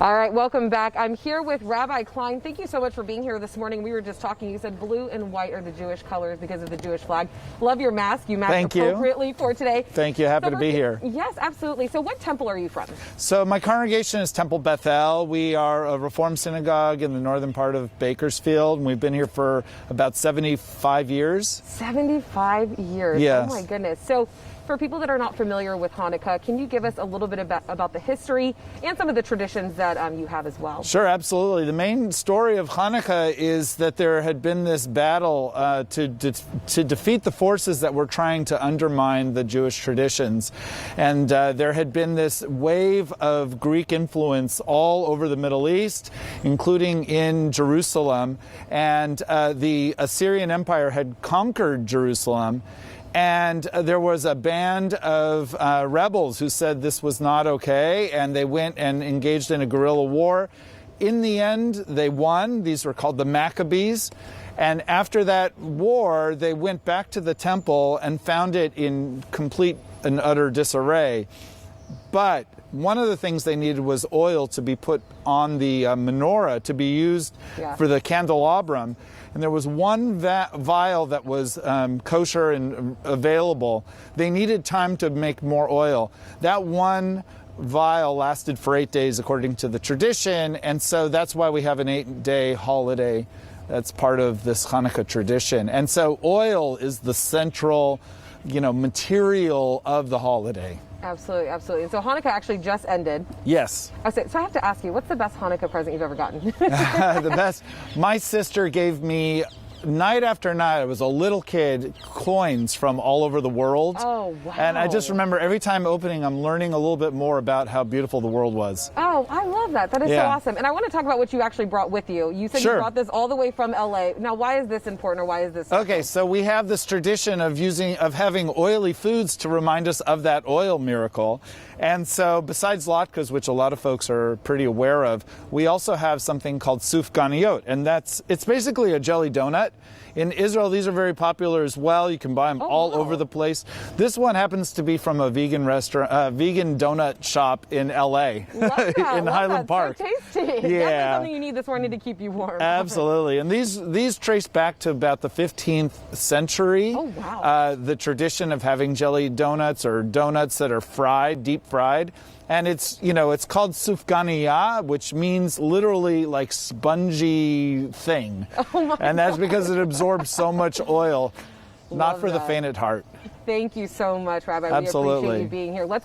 All right, welcome back. I'm here with Rabbi Klein. Thank you so much for being here this morning. We were just talking. You said blue and white are the Jewish colors because of the Jewish flag. Love your mask. You matched appropriately for today. Thank you. Happy to be here. Yes, absolutely. So what temple are you from? So my congregation is Temple Bethel. We are a Reform synagogue in the northern part of Bakersfield, and we've been here for about 75 years. 75 years. Yes. Oh, my goodness. So for people that are not familiar with Hanukkah, can you give us a little bit about the history and some of the traditions that you have as well? Sure, absolutely. The main story of Hanukkah is that there had been this battle to defeat the forces that were trying to undermine the Jewish traditions. And there had been this wave of Greek influence all over the Middle East, including in Jerusalem. And the Assyrian Empire had conquered Jerusalem. And there was a band of rebels who said this was not okay, and they went and engaged in a guerrilla war. In the end, they won. These were called the Maccabees. And after that war, they went back to the temple and found it in complete and utter disarray. But one of the things they needed was oil to be put on the menorah to be used for the candelabrum. And there was one vial that was kosher and available. They needed time to make more oil. That one vial lasted for 8 days according to the tradition, and so that's why we have an 8-day holiday that's part of this Hanukkah tradition. And so oil is the central, material of the holiday. Absolutely, absolutely. And so Hanukkah actually just ended. Yes. So I have to ask you, what's the best Hanukkah present you've ever gotten? The best. My sister gave me, night after night, I was a little kid, coins from all over the world. Oh, wow. And I just remember every time opening, I'm learning a little bit more about how beautiful the world was. Oh, I love that. That is so awesome. And I want to talk about what you actually brought with you. You said you brought this all the way from LA. Now, why is this important, or why is this special? Okay, so we have this tradition of having oily foods to remind us of that oil miracle. And so besides latkes, which a lot of folks are pretty aware of, we also have something called Sufganiyot, and it's basically a jelly donut. In Israel, these are very popular as well. You can buy them all over the place. This one happens to be from a vegan restaurant, vegan donut shop in LA, in Highland Park. So tasty. Yeah. Definitely something you need this morning to keep you warm. Absolutely. And these trace back to about the 15th century. Oh, wow. The tradition of having jelly donuts or donuts that are fried, deep fried. And it's called Sufganiyah, which means literally like spongy thing. Oh my and that's because it absorbs so much oil. Not for the faint at heart. Thank you so much, Rabbi. Absolutely. We appreciate you being here. Let's